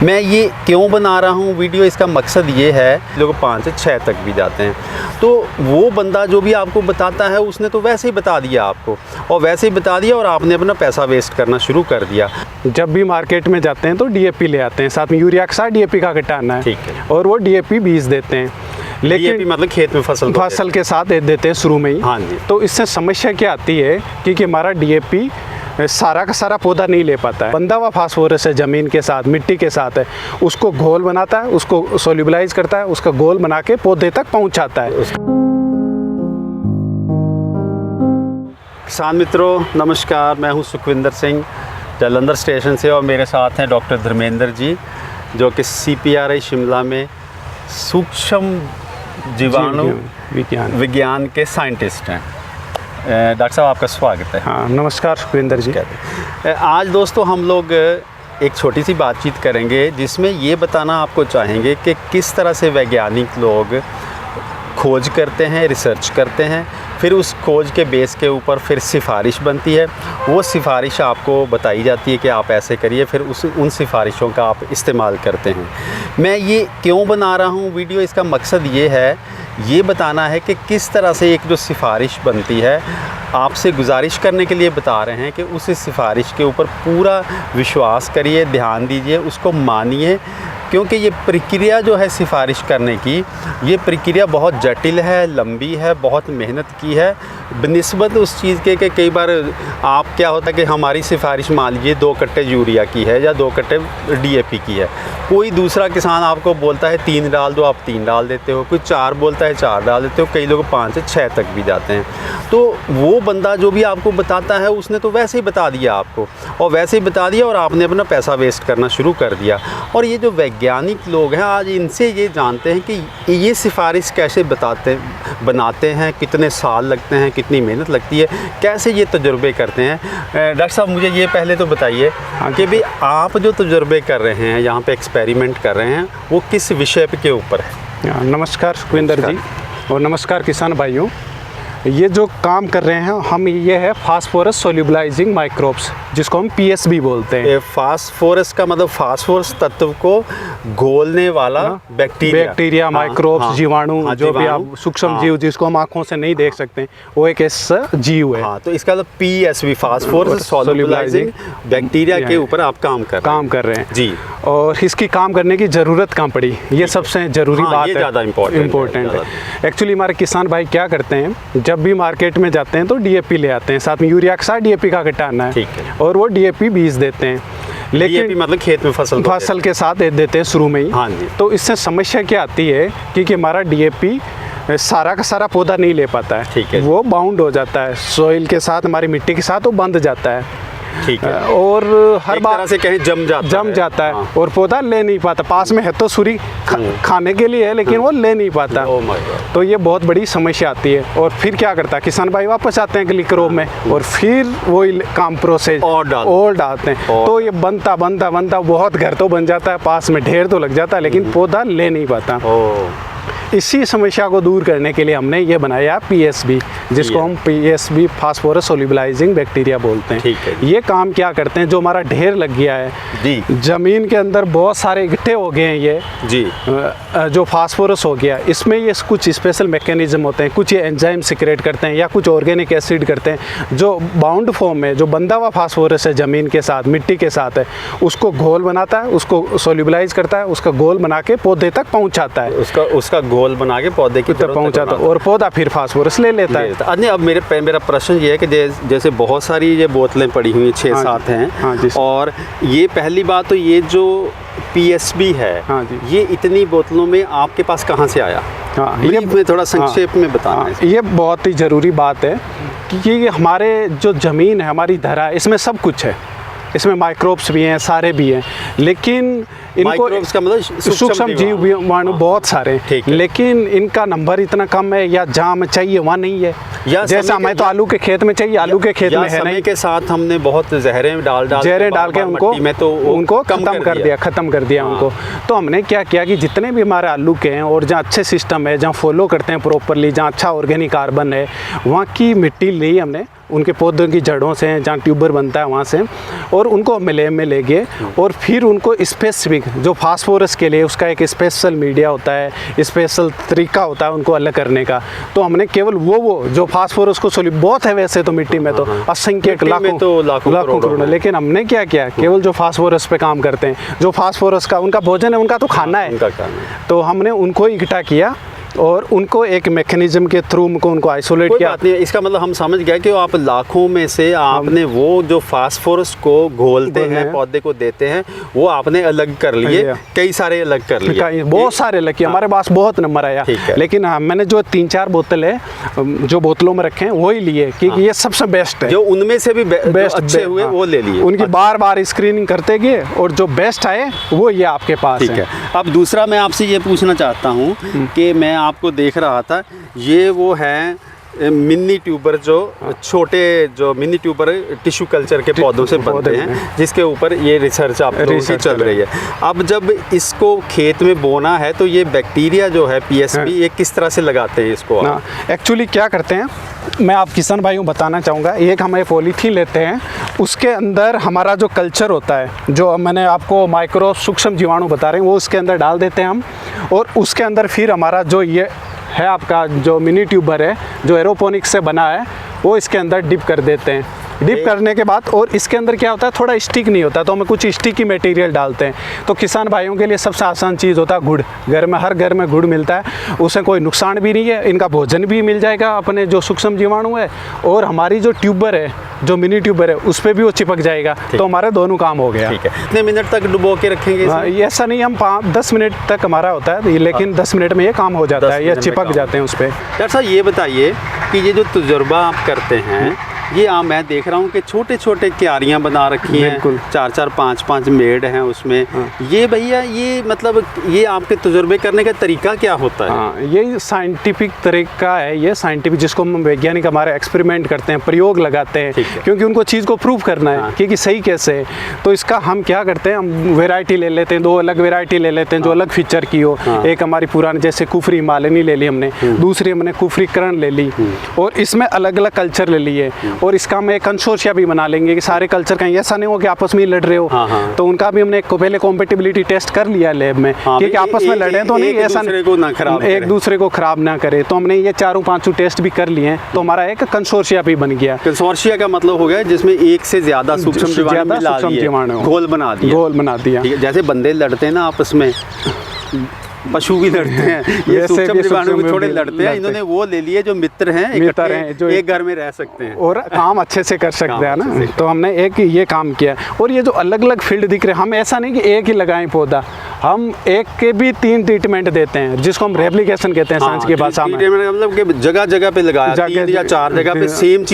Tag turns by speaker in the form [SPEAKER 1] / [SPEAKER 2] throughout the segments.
[SPEAKER 1] मैं ये क्यों बना रहा हूँ वीडियो, इसका मकसद ये है लोग 5 से 6 तक भी जाते हैं, तो वो बंदा जो भी आपको बताता है उसने तो वैसे ही बता दिया आपको, और वैसे ही बता दिया और आपने अपना पैसा वेस्ट करना शुरू कर दिया।
[SPEAKER 2] जब भी मार्केट में जाते हैं तो डीएपी ले आते हैं, साथ में यूरिया के साथ डीएपी का घटाना है,
[SPEAKER 1] ठीक है,
[SPEAKER 2] और वो डीएपी बीज देते हैं,
[SPEAKER 1] लेकिन मतलब खेत में फसल
[SPEAKER 2] के साथ दे देते हैं शुरू में ही।
[SPEAKER 1] हाँ जी।
[SPEAKER 2] तो इससे समस्या क्या आती है कि हमारा डीएपी सारा का सारा पौधा नहीं ले पाता है। बंधा हुआ फास्फोरस है ज़मीन के साथ, मिट्टी के साथ है, उसको घोल बनाता है, उसको सोल्यूबलाइज करता है, उसका घोल बना के पौधे तक पहुंचाता है।
[SPEAKER 1] किसान मित्रों नमस्कार, मैं हूं सुखविंदर सिंह जालंधर स्टेशन से, और मेरे साथ हैं डॉक्टर धर्मेंद्र जी जो कि CPRI शिमला में सूक्ष्म जीवाणु विज्ञान के साइंटिस्ट हैं। डॉक्टर साहब आपका स्वागत है।
[SPEAKER 2] हाँ नमस्कार सुखविंदर जी।
[SPEAKER 1] आज दोस्तों हम लोग एक छोटी सी बातचीत करेंगे जिसमें ये बताना आपको चाहेंगे कि किस तरह से वैज्ञानिक लोग खोज करते हैं, रिसर्च करते हैं, फिर उस खोज के बेस के ऊपर फिर सिफारिश बनती है, वो सिफारिश आपको बताई जाती है कि आप ऐसे करिए, फिर उन सिफारिशों का आप इस्तेमाल करते हैं। मैं ये क्यों बना रहा हूँ वीडियो, इसका मकसद ये है, ये बताना है कि किस तरह से एक जो सिफारिश बनती है, आपसे गुजारिश करने के लिए बता रहे हैं कि उस सिफारिश के ऊपर पूरा विश्वास करिए, ध्यान दीजिए, उसको मानिए, क्योंकि ये प्रक्रिया जो है सिफारिश करने की, ये प्रक्रिया बहुत जटिल है, लंबी है, बहुत मेहनत की है बनिस्बत उस चीज़ के कि कई बार आप क्या होता है कि हमारी सिफारिश मान लीजिए 2 कट्टे यूरिया की है या 2 कट्टे DAP की है, कोई दूसरा किसान आपको बोलता है 3 डाल दो, आप 3 डाल देते हो, कोई 4 बोलता है 4 डाल देते हो, कई लोग 5 से 6 तक भी जाते हैं। तो वो बंदा जो भी आपको बताता है उसने तो वैसे ही बता दिया आपको, और वैसे ही बता दिया और आपने अपना पैसा वेस्ट करना शुरू कर दिया। और ये जो वैज्ञानिक लोग हैं आज इनसे ये जानते हैं कि ये सिफारिश कैसे बनाते हैं, कितने साल लगते हैं, कितनी मेहनत लगती है, कैसे ये तजुर्बे करते हैं। डॉक्टर साहब मुझे ये पहले तो बताइए कि भाई आप जो तजुर्बे कर रहे हैं, यहाँ पे एक्सपेरिमेंट कर रहे हैं, वो किस विषय के ऊपर है?
[SPEAKER 2] नमस्कार सुखविंदर जी, और नमस्कार किसान भाइयों। ये जो काम कर रहे हैं हम, ये है फास्फोरस सोल्यूबलाइजिंग माइक्रोब्स, जिसको हम PSB बोलते हैं।
[SPEAKER 1] फास्फोरस का मतलब फास्फोरस तत्व को घोलने वाला बैक्टीरिया,
[SPEAKER 2] माइक्रोब्स, जीवाणु, जो भी आप सूक्ष्म जीव जिसको हम आंखों से नहीं देख सकते, वो एक ऐसा जीव है।
[SPEAKER 1] तो इसका मतलब PSB फास्फोरस सोल्यूबलाइजिंग बैक्टीरिया के ऊपर आप काम कर रहे हैं
[SPEAKER 2] जी। और इसकी काम करने की ज़रूरत कहाँ पड़ी, ये सबसे ज़रूरी बात है, ज़्यादा इम्पोर्टेंट है। एक्चुअली हमारे किसान भाई क्या करते हैं, जब भी मार्केट में जाते हैं तो DAP ले आते हैं, साथ में यूरिया के साथ DAP का घटाना है, और वो DAP बीज देते हैं, लेकिन
[SPEAKER 1] मतलब खेत में फसल
[SPEAKER 2] के साथ दे देते हैं शुरू में ही।
[SPEAKER 1] हाँ जी।
[SPEAKER 2] तो इससे समस्या क्या आती है कि हमारा DAP सारा का सारा पौधा नहीं ले पाता है,
[SPEAKER 1] ठीक है,
[SPEAKER 2] वो बाउंड हो जाता है सॉइल के साथ, हमारी मिट्टी के साथ वो बंध जाता है,
[SPEAKER 1] ठीक है,
[SPEAKER 2] और हर बार
[SPEAKER 1] से कहीं जम जाता है।
[SPEAKER 2] हाँ। और पौधा ले नहीं पाता, पास में है तो सूरी खाने के लिए है, लेकिन वो ले नहीं पाता। तो ये बहुत बड़ी समस्या आती है। और फिर क्या करता है किसान भाई, वापस आते हैं अगली क्रॉप में, और फिर वही काम प्रोसेस और डालते हैं, तो ये बनता बहुत घर तो बन जाता है, पास में ढेर तो लग जाता है, लेकिन पौधा ले नहीं पाता। इसी समस्या को दूर करने के लिए हमने ये बनाया PSB, जिसको हम PSB फास्फोरस सोल्यूबलाइजिंग बैक्टीरिया बोलते हैं। ये काम क्या करते हैं, जो हमारा ढेर लग गया है जी, जमीन के अंदर बहुत सारे इकट्ठे हो गए हैं ये जी, जो फास्फोरस हो गया, इसमें ये कुछ स्पेशल मैकेनिज्म होते हैं, कुछ ये एंजाइम सिक्रेट करते हैं या कुछ ऑर्गेनिक एसिड करते हैं, जो बाउंड फॉर्म में जो बंधा हुआ फास्फोरस है ज़मीन के साथ, मिट्टी के साथ है, उसको घोल बनाता है, उसको सोल्यूबलाइज करता है, उसका घोल बना के पौधे तक पहुँचाता है, उसका घोल बना के पौधे की तरफ पहुंचाता है, और पौधा फिर फास्फोरस ले लेता है।
[SPEAKER 1] अब मेरा प्रश्न ये है कि जैसे बहुत सारी ये बोतलें पड़ी हुई 6-7 हैं,
[SPEAKER 2] हाँ,
[SPEAKER 1] और ये पहली बात तो ये जो PSB है, हाँ जी, ये इतनी बोतलों में आपके पास कहाँ से आया? हाँ, ये थोड़ा संक्षेप में बताना है।
[SPEAKER 2] ये बहुत ही ज़रूरी बात है कि हमारे जो ज़मीन है, हमारी धरा है, इसमें सब कुछ है, इसमें माइक्रोब्स भी हैं, सारे भी हैं, लेकिन इनको
[SPEAKER 1] का मतलब
[SPEAKER 2] सूक्ष्म जीवाणु बहुत सारे हैं, लेकिन इनका नंबर इतना कम है, या जहाँ हमें चाहिए वहाँ नहीं है। जैसा हमें तो आलू के खेत में चाहिए, आलू के खेत में है नहीं,
[SPEAKER 1] के साथ हमने बहुत जहरें डाल के
[SPEAKER 2] उनको ख़त्म कर दिया उनको। तो हमने क्या किया कि जितने भी हमारे आलू के हैं, और जहाँ अच्छे सिस्टम है, जहाँ फॉलो करते हैं प्रॉपरली, जहाँ अच्छा ऑर्गेनिक कार्बन है, वहाँ की मिट्टी ली हमने, उनके पौधों की जड़ों से, जहाँ ट्यूबर बनता है वहाँ से, और उनको हम लैब में ले गए और फिर उनको स्पेसिफिक जो फास्फोरस के लिए उसका एक स्पेशल मीडिया होता है, स्पेशल तरीका होता है उनको अलग करने का। तो हमने केवल वो जो फास्फोरस को बहुत है वैसे तो मिट्टी में तो असंख्य लाखों करोड़ों, लेकिन हमने क्या किया, केवल जो फास्फोरस पे काम करते हैं, जो फास्फोरस का उनका भोजन है, उनका तो खाना है, तो हमने उनको इकट्ठा किया और उनको एक मैकेनिज्म के थ्रू उनको आइसोलेट किया।
[SPEAKER 1] बात नहीं, इसका मतलब हम समझ गए कि आप लाखों में से आपने वो जो फास्फोरस को घोलते हैं, पौधे को देते हैं, वो आपने अलग कर लिए, कई सारे अलग कर लिए,
[SPEAKER 2] बहुत सारे अलग किए। हमारे पास बहुत नंबर आया, लेकिन मैंने जो 3-4 बोतल है जो बोतलों में रखे हैं वही लिए, क्योंकि ये सबसे बेस्ट है।
[SPEAKER 1] जो उनमें से भी बेस्ट अच्छे हुए वो ले लिए,
[SPEAKER 2] उनकी बार स्क्रीनिंग करते गए और जो बेस्ट आए वो ये आपके पास है।
[SPEAKER 1] अब दूसरा मैं आपसे ये पूछना चाहता हूँ कि मैं आपको देख रहा था, ये वो है मिनी ट्यूबर, जो छोटे जो मिनी ट्यूबर टिश्यू कल्चर के पौधों से बनते हैं, जिसके ऊपर ये रिसर्च आप लोगों की चल रही है। अब जब इसको खेत में बोना है तो ये बैक्टीरिया जो है पीएसपी, ये किस तरह से लगाते हैं इसको?
[SPEAKER 2] एक्चुअली क्या करते हैं, मैं आप किसान भाइयों बताना चाहूँगा, एक हमें पॉलीथीन लेते हैं, उसके अंदर हमारा जो कल्चर होता है, जो मैंने आपको माइक्रो सूक्ष्म जीवाणु बता रहे हैं, वो उसके अंदर डाल देते हैं हम, और उसके अंदर फिर हमारा जो ये है आपका जो मिनी ट्यूबर है जो एरोपोनिक्स से बना है, वो इसके अंदर डिप कर देते हैं। डिप करने के बाद, और इसके अंदर क्या होता है, थोड़ा स्टिक नहीं होता, तो हमें कुछ स्टिकी मटेरियल डालते हैं। तो किसान भाइयों के लिए सबसे आसान चीज़ होता है गुड़। हर घर में गुड़ मिलता है, उससे कोई नुकसान भी नहीं है, इनका भोजन भी मिल जाएगा अपने जो सूक्ष्म जीवाणु है, और हमारी जो ट्यूबर है, जो मिनी ट्यूबर है, उस पर भी वो चिपक जाएगा, तो हमारे दोनों काम हो गया।
[SPEAKER 1] ठीक है, कितने मिनट तक डुबो के रखेंगे?
[SPEAKER 2] ऐसा नहीं, हम 10 मिनट तक हमारा होता है, लेकिन 10 मिनट में ये काम हो जाता है, ये चिपक जाते हैं उस पर।
[SPEAKER 1] डॉक्टर साहब ये बताइए कि ये जो तजुर्बा आप करते हैं, ये मैं देख रहा हूँ कि छोटे छोटे क्यारियाँ बना रखी हैं, 4-4, 5-5 मेड हैं उसमें। ये भैया, ये मतलब ये आपके तजुर्बे करने का तरीका क्या होता है?
[SPEAKER 2] हाँ, ये साइंटिफिक तरीका है, ये साइंटिफिक जिसको हम वैज्ञानिक हमारे एक्सपेरिमेंट करते हैं, प्रयोग लगाते हैं, क्योंकि उनको चीज़ को प्रूव करना है कि सही कैसे है। तो इसका हम क्या करते हैं, हम वेराइटी ले लेते हैं, 2 अलग वेराइटी ले लेते हैं जो अलग फीचर की हो। एक हमारी पुरानी जैसे कुफरी हिमालयनी ले ली हमने, दूसरी हमने कुफरी करण ले ली, और इसमें अलग अलग कल्चर ले लिए, और इसका हम एक कंसोर्शिया भी बना लेंगे कि सारे कल्चर कहीं ऐसा नहीं हो कि आपस में लड़ रहे हो। तो उनका भी हमने पहले कॉम्पेटिबिलिटी टेस्ट कर लिया लैब में, कि आपस में लड़े तो नहीं, ऐसा एक दूसरे को खराब ना करे। तो हमने ये 4-5 टेस्ट भी कर लिए हैं, तो हमारा एक कंसोर्शिया भी बन गया।
[SPEAKER 1] कंसोर्शिया का मतलब हो गया जिसमें एक से ज्यादा सूक्ष्म जीवाणु घोल बना दिया। जैसे बंदे लड़ते हैं ना आपस में, पशु भी लड़ते हैं, ये सूक्ष्म जीवाणु भी थोड़े लड़ते हैं, इन्होंने वो ले लिए जो मित्र हैं जो एक घर में रह सकते हैं
[SPEAKER 2] और काम अच्छे से कर सकते हैं ना। तो हमने एक ये काम किया, और ये जो अलग अलग फील्ड दिख रहे हैं, हम ऐसा नहीं कि एक ही लगाएं पौधा, हम एक के भी 3 ट्रीटमेंट देते हैं, जिसको हम रेप्लिकेशन कहते हैं साइंस की भाषा में।
[SPEAKER 1] मतलब कि जगह जगह पे लगाया, 3 या 4 जगह पे सेम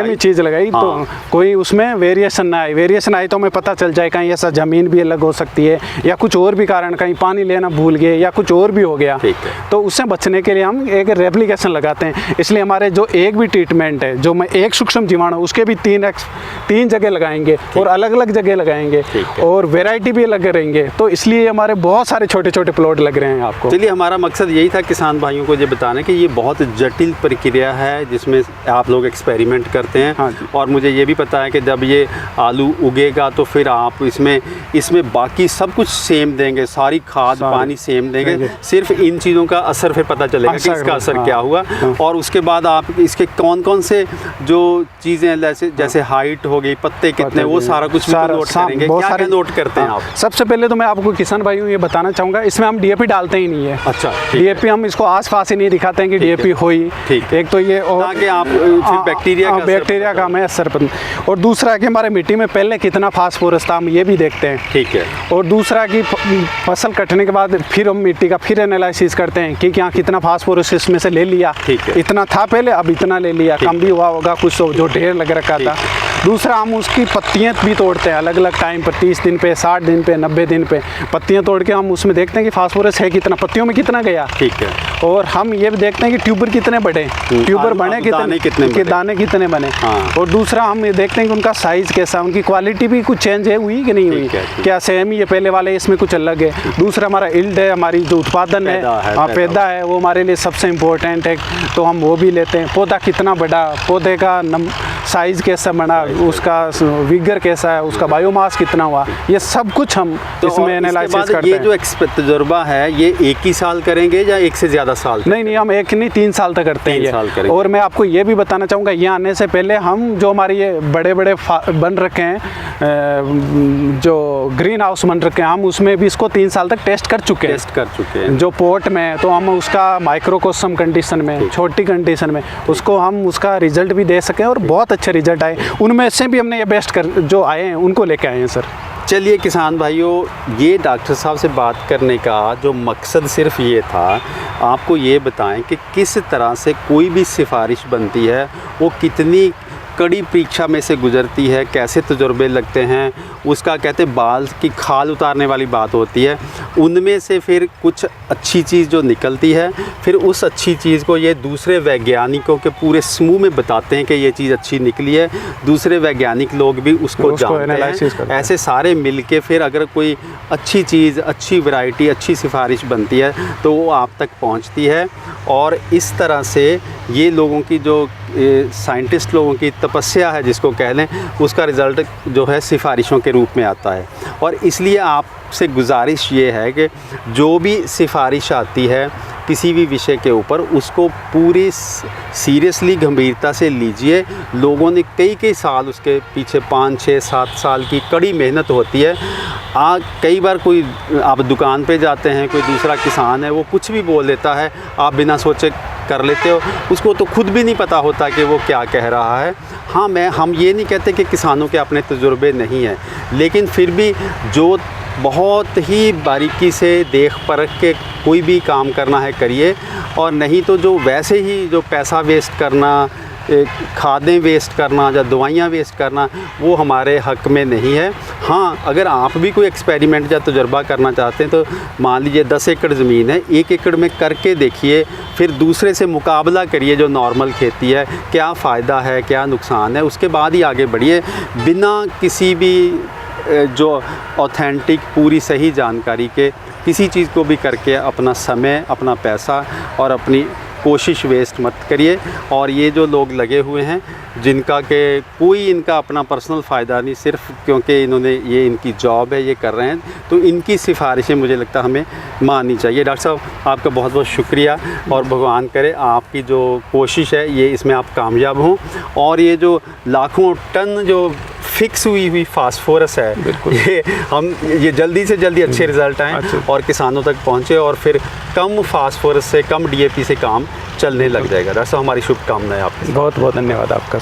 [SPEAKER 1] ही
[SPEAKER 2] चीज़ लगाई, तो कोई उसमें वेरिएशन ना आए। वेरिएशन आए तो हमें पता चल जाए कहीं ऐसा ज़मीन भी अलग हो सकती है, या कुछ और भी कारण, कहीं पानी लेना भूल गए या कुछ और भी हो गया, तो उससे बचने के लिए हम एक रेप्लिकेशन लगाते हैं। इसलिए हमारे जो एक भी ट्रीटमेंट है, जो मैं एक सूक्ष्म जीवाणु उसके भी 3 जगह लगाएंगे, और अलग अलग जगह लगाएंगे, और वेराइटी भी अलग रहेंगे। तो इसलिए हमारे बहुत सारे छोटे छोटे प्लॉट लग रहे हैं आपको।
[SPEAKER 1] चलिए, हमारा मकसद यही था किसान भाइयों को ये बताना कि ये बहुत जटिल प्रक्रिया है जिसमें आप लोग एक्सपेरिमेंट करते हैं। और मुझे ये भी पता है कि जब ये आलू उगेगा तो फिर आप इसमें बाकी सब कुछ सेम देंगे, सारी खाद पानी सेम देंगे, सिर्फ इन चीज़ों का असर फिर पता चलेगा कि इसका असर क्या हुआ। और उसके बाद आप इसके कौन कौन से जो चीज़ें जैसे हाइट हो गई, पत्ते कितने, वो सारा कुछ नोट करेंगे। क्या नोट करते हैं आप?
[SPEAKER 2] सबसे पहले तो मैं आपको किसान भाइयों ये बताना चाहूँगा, इसमें हम डीएपी डालते ही नहीं है।
[SPEAKER 1] अच्छा,
[SPEAKER 2] डीएपी हम इसको आस-पास ही नहीं दिखाते हैं कि डीएपी हुई। एक तो ये, और
[SPEAKER 1] ताकि आप बैक्टीरिया
[SPEAKER 2] का हमें असर, और दूसरा कि हमारे मिट्टी में पहले कितना फास्फोरस था, हम ये भी देखते हैं।
[SPEAKER 1] ठीक है।
[SPEAKER 2] और दूसरा कि फसल कटने के बाद फिर हम मिट्टी का फिर एनालिसिस करते हैं कि क्या कितना फास्फोरस इसमें से ले लिया, इतना था पहले, अब इतना ले लिया, कम भी हुआ होगा कुछ जो ढेर लग रखा था। दूसरा, हम उसकी पत्तियां भी तोड़ते हैं अलग अलग टाइम पर, 30 दिन पे, 60 दिन पे, 90 दिन पे पत्तियां तोड़ के हम उसमें देखते हैं कि फास्फोरस है कितना, पत्तियों में कितना गया।
[SPEAKER 1] ठीक है।
[SPEAKER 2] और हम ये भी देखते हैं कि ट्यूबर कितने बढ़े, ट्यूबर बने कितने, दाने कितने बने। और दूसरा, हम ये देखते हैं कि उनका साइज़ कैसा, उनकी क्वालिटी भी कुछ चेंज है, हुई कि नहीं हुई, क्या सेम ही है पहले वाले, इसमें कुछ अलग है। दूसरा, हमारा इल्ड है, हमारी जो उत्पादन है, पैदा है, वो हमारे लिए सबसे इम्पोर्टेंट है, तो हम वो भी लेते हैं। पौधा कितना बड़ा, पौधे का साइज़ कैसा बना, उसका विगर कैसा है, उसका बायोमास कितना हुआ, ये सब कुछ हम इसमें एनालिसिस करते
[SPEAKER 1] ये
[SPEAKER 2] हैं।
[SPEAKER 1] जो तजुर्बा है ये एक ही साल करेंगे या एक से ज़्यादा साल?
[SPEAKER 2] नहीं, हम एक नहीं 3 साल तक करते हैं
[SPEAKER 1] 3 साल
[SPEAKER 2] ये।
[SPEAKER 1] करेंगे।
[SPEAKER 2] और मैं आपको ये भी बताना चाहूँगा, यहाँ आने से पहले हम जो हमारे ये बड़े बड़े बन रखे हैं, जो ग्रीन हाउस बन रखे हैं, हम उसमें भी इसको 3 साल तक टेस्ट कर चुके हैं। जो पोर्ट में तो हम उसका माइक्रोकोस्म कंडीशन में, छोटी कंडीशन में उसको हम उसका रिजल्ट भी दे सकें और बहुत अच्छे रिजल्ट आए। उनमें से भी हमने ये बेस्ट कर जो आए हैं उनको लेके आए हैं सर।
[SPEAKER 1] चलिए किसान भाइयों, ये डॉक्टर साहब से बात करने का जो मकसद सिर्फ ये था, आपको ये बताएं कि किस तरह से कोई भी सिफारिश बनती है, वो कितनी कड़ी परीक्षा में से गुजरती है, कैसे तजुर्बे लगते हैं, उसका कहते बाल की खाल उतारने वाली बात होती है। उनमें से फिर कुछ अच्छी चीज़ जो निकलती है, फिर उस अच्छी चीज़ को ये दूसरे वैज्ञानिकों के पूरे समूह में बताते हैं कि ये चीज़ अच्छी निकली है। दूसरे वैज्ञानिक लोग भी उसको जानते हैं। ऐसे सारे मिलके फिर अगर कोई अच्छी चीज़, अच्छी वैरायटी, अच्छी सिफारिश बनती है तो वो आप तक पहुंचती है। और इस तरह से ये लोगों की जो साइंटिस्ट लोगों की तपस्या है जिसको कह लें, उसका रिज़ल्ट जो है सिफारिशों के रूप में आता है। और इसलिए आपसे गुजारिश ये है कि जो भी सिफारिश आती है किसी भी विषय के ऊपर, उसको पूरी सीरियसली गंभीरता से लीजिए। लोगों ने कई साल उसके पीछे 5, 6, 7 साल की कड़ी मेहनत होती है। कई बार कोई आप दुकान पे जाते हैं, कोई दूसरा किसान है, वो कुछ भी बोल देता है, आप बिना सोचे कर लेते हो, उसको तो खुद भी नहीं पता होता कि वो क्या कह रहा है। हाँ, हम ये नहीं कहते कि किसानों के अपने तजुर्बे नहीं हैं, लेकिन फिर भी जो बहुत ही बारीकी से देख परख के कोई भी काम करना है करिए, और नहीं तो जो वैसे ही जो पैसा वेस्ट करना, खादें वेस्ट करना या दवाइयाँ वेस्ट करना, वो हमारे हक में नहीं है। हाँ, अगर आप भी कोई एक्सपेरिमेंट या तजुर्बा करना चाहते हैं तो मान लीजिए 10 एकड़ ज़मीन है, 1 एकड़ में करके देखिए, फिर दूसरे से मुकाबला करिए जो नॉर्मल खेती है, क्या फ़ायदा है, क्या नुकसान है, उसके बाद ही आगे बढ़िए, बिना किसी भी जो ऑथेंटिक पूरी सही जानकारी के किसी चीज़ को भी करके अपना समय, अपना पैसा और अपनी कोशिश वेस्ट मत करिए। और ये जो लोग लगे हुए हैं जिनका के कोई इनका अपना पर्सनल फ़ायदा नहीं, सिर्फ क्योंकि इन्होंने ये इनकी जॉब है, ये कर रहे हैं, तो इनकी सिफारिशें मुझे लगता है हमें माननी चाहिए। डॉक्टर साहब, आपका बहुत बहुत शुक्रिया, और भगवान करे आपकी जो कोशिश है ये इसमें आप कामयाब हों, और ये जो लाखों टन जो फिक्स हुई फास्फोरस है, ये जल्दी से जल्दी अच्छे रिज़ल्ट आएँ और किसानों तक पहुँचे, और फिर कम फास्फोरस से, कम DAP से काम चलने लग जाएगा। डॉक्टर साहब, हमारी शुभकामनाएं आपके साथ।
[SPEAKER 2] बहुत बहुत धन्यवाद आपका।